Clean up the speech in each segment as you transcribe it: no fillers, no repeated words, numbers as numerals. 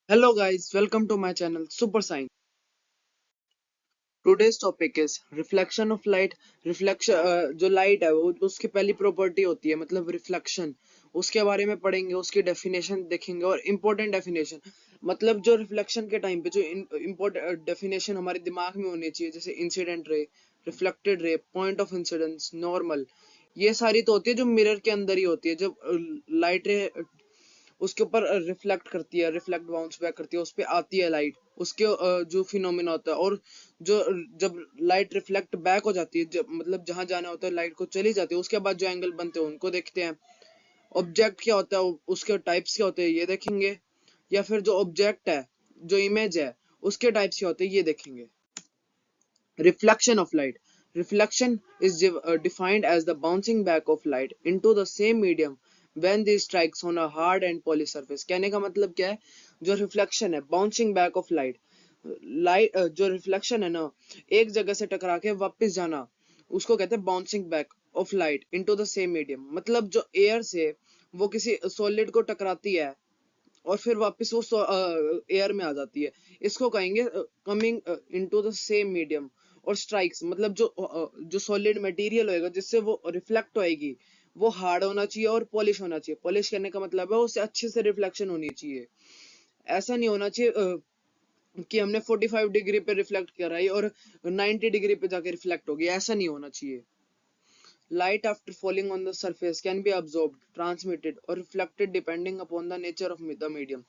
Hello guys, welcome to my channel Super Science. Today's topic is reflection of light. Reflection जो light है वो उसकी पहली property होती है मतलब रिफ्लेक्शन। उसके बारे में पढ़ेंगे, उसकी डेफिनेशन देखेंगे और इम्पोर्टेंट डेफिनेशन मतलब जो रिफ्लेक्शन के टाइम पे जो इम्पोर्टेंट डेफिनेशन हमारे दिमाग में होनी चाहिए, जैसे incident ray, reflected ray, point of incidence, normal. ये सारी तो होती है जो मिरर के अंदर ही होती है। जब लाइट रे उसके ऊपर रिफ्लेक्ट करती है, रिफ्लेक्ट बाउंस बैक करती है, उस पे आती है लाइट, उसके जो फिनोमेना होता है। और जो जब लाइट रिफ्लेक्ट बैक हो जाती है, जब मतलब जहां जाना होता है लाइट को चली जाती है, उसके बाद जो एंगल बनते हैं उनको देखते हैं। ऑब्जेक्ट क्या होता है, उसके टाइप्स क्या होते हैं ये देखेंगे। या फिर जो ऑब्जेक्ट है, जो इमेज है, उसके टाइप्स क्या होते हैं ये देखेंगे। Reflection of light. Reflection is defined as the bouncing back of light into the same medium when this strikes on a hard and polished surface. कहने का मतलब क्या है? जो रिफ्लेक्शन है, bouncing back of light, light जो reflection है ना, एक जगह से टकरा के वापस जाना, उसको कहते हैं bouncing back of light into the same medium. मतलब जो एयर से वो किसी सॉलिड को टकराती है और फिर वापस वो एयर में आ जाती है, इसको कहेंगे coming into the same medium. और स्ट्राइक्स मतलब जो सॉलिड मटेरियल होएगा जिससे वो रिफ्लेक्ट होएगी, वो हार्ड होना चाहिए और पॉलिश होना चाहिए। पॉलिश करने का मतलब है उससे अच्छे से रिफ्लेक्शन होनी चाहिए। ऐसा नहीं होना चाहिए कि हमने 45 डिग्री पे रिफ्लेक्ट करा है और 90 डिग्री पे जाके रिफ्लेक्ट हो गया, ऐसा नहीं होना चाहिए। Light after falling on the surface can be absorbed, transmitted or reflected depending upon the nature of the medium.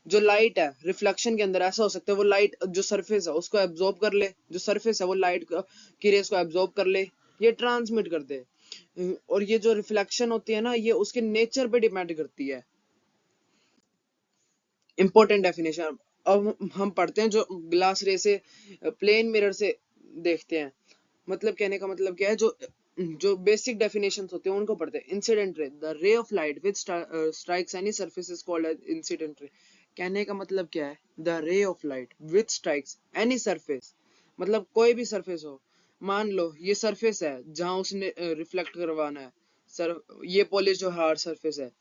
जो लाइट है रिफ्लेक्शन के अंदर ऐसा हो सकता है, वो लाइट जो सरफेस है उसको एब्जॉर्ब कर ले, जो सरफेस है वो लाइट की रेस को एब्जॉर्ब कर ले, ये ट्रांसमिट कर दे। और ये जो रिफ्लेक्शन होती है ना, ये उसके नेचर पे डिपेंड करती है। इंपॉर्टेंट डेफिनेशन अब हम पढ़ते हैं, जो ग्लास रे से, प्लेन मिरर से देखते हैं। मतलब कहने का मतलब क्या है, जो जो बेसिक डेफिनेशंस होते हैं उनको पढ़ते हैं। Incident ray, the ray of light which strikes any surface is called as incident ray. कहने का मतलब क्या है, the ray of light which strikes any surface, मतलब कोई भी सरफेस हो। मान लो ये सरफेस है जहां उसने रिफ्लेक्ट करवाना है, सर ये पॉलिश जो हार्ड सरफेस है,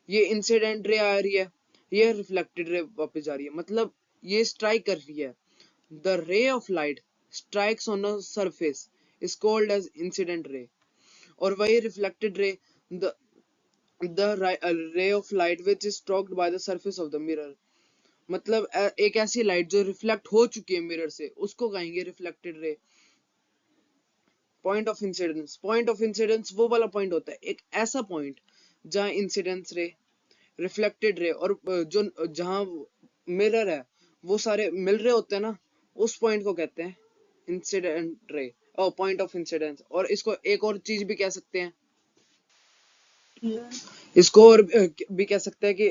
ये इंसिडेंट रे आ रही है, ये रिफ्लेक्टेड रे वापस जा रही है, मतलब ये स्ट्राइक कर रही है। The ray of light strikes on a surface is called as incident ray। और वही reflected ray, the ray of light which is struck by the surface of the mirror। मतलब एक ऐसी लाइट जो रिफ्लेक्ट हो चुकी है मिरर से, उसको कहेंगे reflected ray. Point of incidence, point of incidence वो वाला पॉइंट होता है, एक ऐसा पॉइंट जहां इंसिडेंस रे, रिफ्लेक्टेड रे और जो जहां मिरर है वो सारे मिल रहे होते हैं ना, उस पॉइंट को कहते हैं इंसिडेंट रे और पॉइंट ऑफ इंसिडेंस। और इसको एक और चीज भी कह सकते हैं, इसको और भी कह सकते हैं कि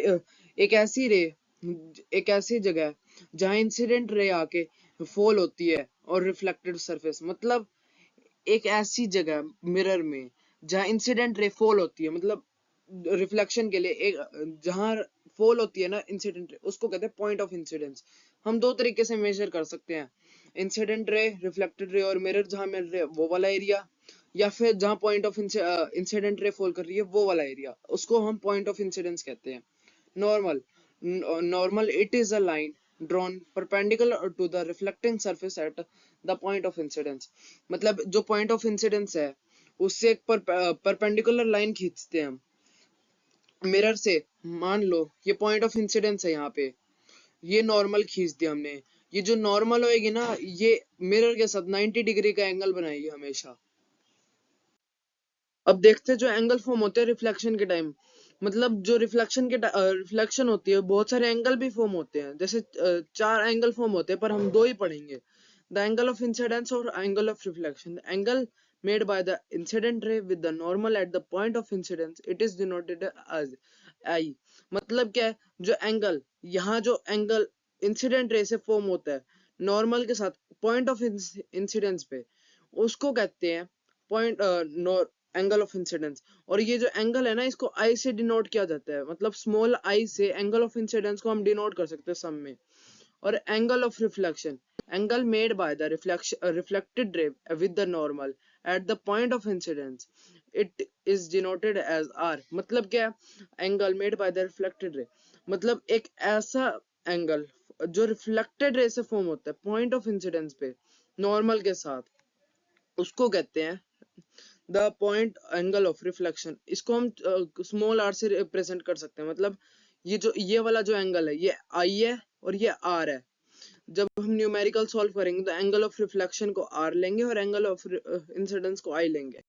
एक ऐसी रे, एक ऐसी जगह जहां इंसिडेंट रे आके फॉल होती है और रिफ्लेक्टेड सरफेस, मतलब एक ऐसी जगह मिरर में जहां इंसिडेंट रे फॉल होती है, मतलब रिफ्लेक्शन के लिए एक जहां फॉल होती है ना इंसिडेंट रे, उसको कहते हैं पॉइंट ऑफ इंसिडेंस। हम दो तरीके से मेजर कर सकते हैं, इंसिडेंट रे, रिफ्लेक्टेड रे और मिरर जहां मिल रहे वो वाला एरिया, या फिर जहां point of incident ray fall कर रही है वो वाला एरिया, उसको हम पॉइंट ऑफ इंसिडेंस कहते हैं। Normal, normal it is a line drawn perpendicular to the reflecting surface at the point of incidence। मतलब जो पॉइंट ऑफ इंसिडेंस है उससे एक परपेंडिकुलर लाइन खींचते हैं हम मिरर से। मान लो ये पॉइंट ऑफ इंसिडेंस है, यहाँ पे ये नॉर्मल खींच दिया हमने। ये जो नॉर्मल होएगी ना, ये मिरर के साथ 90 डिग्री का एंगल बनाएगी हमेशा। अब देखते हैं जो एंगल फॉर्म होते हैं रिफ्लेक्शन के टाइम। मतलब जो रिफ्लेक्शन होती है, बहुत सारे एंगल भी फॉर्म होते हैं, जैसे चार एंगल फॉर्म होते हैं पर हम दो ही पढ़ेंगे। द एंगल ऑफ इंसिडेंस और angle of reflection. Angle made by the incident ray with the normal at the point of incidence, it is denoted as I। मतलब क्या है, जो एंगल, यहाँ जो एंगल इंसिडेंट रे से फॉर्म होता है नॉर्मल के साथ पॉइंट ऑफ इंसिडेंस पे, उसको कहते हैं पॉइंट एंगल ऑफ इंसिडेंस। और ये जो एंगल है ना, इसको आई से डिनोट किया जाता है, मतलब स्मॉल आई से एंगल ऑफ इंसिडेंस को हम डिनोट कर सकते हैं सम में। और angle of reflection, angle made by the reflected ray with the normal at the point of incidence, it is denoted as R. मतलब क्या है, angle made by the reflected ray, मतलब एक ऐसा एंगल जो रिफ्लेक्टेड रे से form होता है पॉइंट ऑफ इंसिडेंस पे नॉर्मल के साथ, उसको कहते हैं the point angle of reflection. इसको हम स्मॉल आर से रिप्रेजेंट कर सकते हैं। मतलब ये वाला जो एंगल है ये आई है और ये आर है। जब हम न्यूमेरिकल सॉल्व करेंगे तो एंगल ऑफ रिफ्लेक्शन को आर लेंगे और एंगल ऑफ इंसिडेंस को आई लेंगे।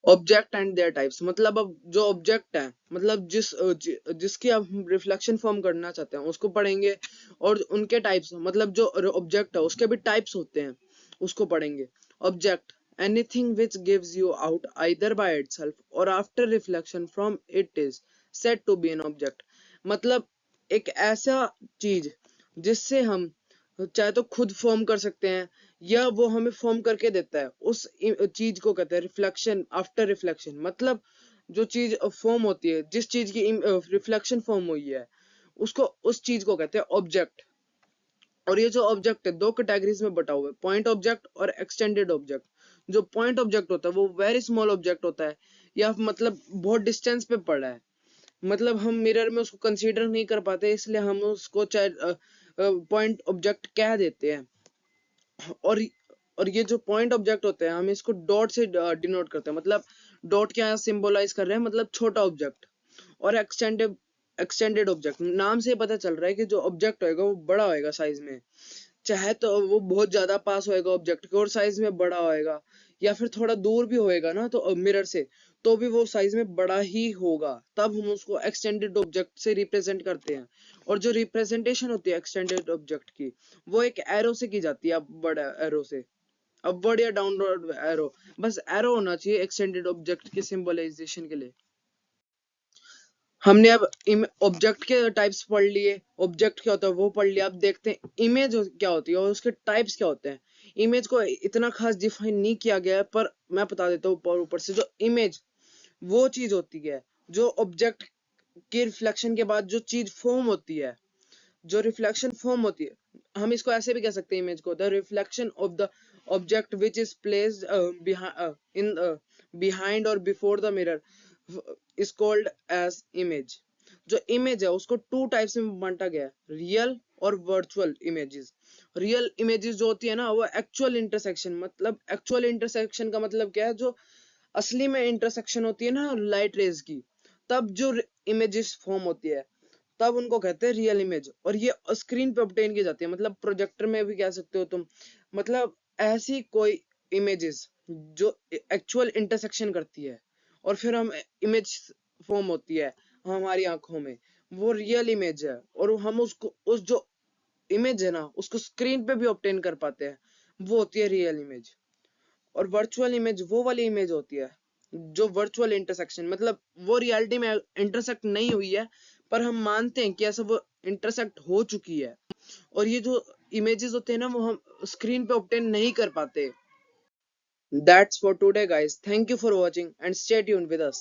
ऑब्जेक्ट एंड देयर टाइप्स, मतलब अब जो ऑब्जेक्ट है मतलब जिसकी अब हम रिफ्लेक्शन फॉर्म करना चाहते हैं उसको पढ़ेंगे, और उनके टाइप्स मतलब जो ऑब्जेक्ट है उसके भी टाइप्स होते हैं उसको पढ़ेंगे। Object anything which gives you out either by itself और after reflection from it is said to be an object. मतलब एक ऐसा चीज जिससे हम चाहे तो खुद फॉर्म कर सकते हैं या वो हमें फॉर्म करके देता है, उस चीज को कहते हैं रिफ्लेक्शन आफ्टर रिफ्लेक्शन। मतलब जो चीज फॉर्म होती है, जिस चीज की रिफ्लेक्शन फॉर्म हुई है उसको उस चीज को कहते हैं ऑब्जेक्ट। और ये जो ऑब्जेक्ट है दो कैटेगरीज में बटा हुआ है, पॉइंट ऑब्जेक्ट और एक्सटेंडेड ऑब्जेक्ट। जो पॉइंट ऑब्जेक्ट होता है वो वेरी स्मॉल ऑब्जेक्ट होता है या मतलब बहुत डिस्टेंस पे पड़ा है, मतलब हम मिरर में उसको कंसीडर नहीं कर पाते इसलिए हम उसको चाहे पॉइंट ऑब्जेक्ट कह देते हैं। और और ये जो पॉइंट ऑब्जेक्ट होते हैं हम इसको डॉट से डिनोट करते हैं। मतलब डॉट क्या सिंबलाइज कर रहे हैं, मतलब छोटा ऑब्जेक्ट। और एक्सटेंडेड ऑब्जेक्ट, नाम से पता चल रहा है कि जो ऑब्जेक्ट होएगा वो बड़ा होएगा साइज में, चाहे तो वो बहुत ज्यादा पास होएगा ऑब्जेक्ट के और साइज में बड़ा होएगा, या फिर थोड़ा दूर भी होएगा ना तो मिरर से तो भी वो साइज में बड़ा ही होगा, तब हम उसको एक्सटेंडेड ऑब्जेक्ट से रिप्रेजेंट करते हैं। और जो रिप्रेजेंटेशन होती है एक्सटेंडेड ऑब्जेक्ट की वो एक एरो से की जाती है, अपवर्ड एरो से, अपवर्ड या डाउनवर्ड एरो, बस एरो होना चाहिए एक्सटेंडेड ऑब्जेक्ट के सिंबलाइजेशन के लिए। हमने अब ऑब्जेक्ट के टाइप्स पढ़ लिए, ऑब्जेक्ट क्या होता है वो पढ़ लिया। अब देखते हैं इमेज क्या होती है और उसके टाइप्स क्या होते हैं। इमेज को इतना खास डिफाइन नहीं किया गया है पर मैं बता देता हूँ ऊपर ऊपर से। जो इमेज वो चीज होती है जो ऑब्जेक्ट के रिफ्लेक्शन के बाद जो चीज फॉर्म होती है, जो रिफ्लेक्शन फॉर्म होती है हम इसको ऐसे भी कह सकते हैं इमेज को the reflection of the object which is placed in behind और before the mirror is called as image. जो इमेज है उसको टू टाइप्स में बांटा गया है, रियल और वर्चुअल इमेजेस। रियल इमेजेस जो होती है ना वो एक्चुअल इंटरसेक्शन, मतलब एक्चुअल इंटरसेक्शन का मतलब क्या है, जो असली में इंटरसेक्शन होती है ना लाइट रेज की, तब जो इमेजेस फॉर्म होती है तब उनको कहते हैं रियल इमेज। और ये स्क्रीन पे ऑब्टेन की जाती है, मतलब प्रोजेक्टर में भी कह सकते हो तुम। मतलब ऐसी कोई इमेजेस जो एक्चुअल इंटरसेक्शन करती है और फिर हम इमेज फॉर्म होती है हमारी आंखों में, वो रियल इमेज है। और हम उसको उस जो इमेज है ना उसको स्क्रीन पे भी ऑब्टेन कर पाते हैं, वो होती है रियल इमेज। और वर्चुअल इमेज वो वाली इमेज होती है जो वर्चुअल इंटरसेक्शन, मतलब वो रियलिटी में इंटरसेक्ट नहीं हुई है पर हम मानते हैं कि ऐसा वो इंटरसेक्ट हो चुकी है। और ये जो इमेजेस होते हैं ना वो हम स्क्रीन पे ऑब्टेन नहीं कर पाते। That's for today guys, thank you for watching and stay tuned with us.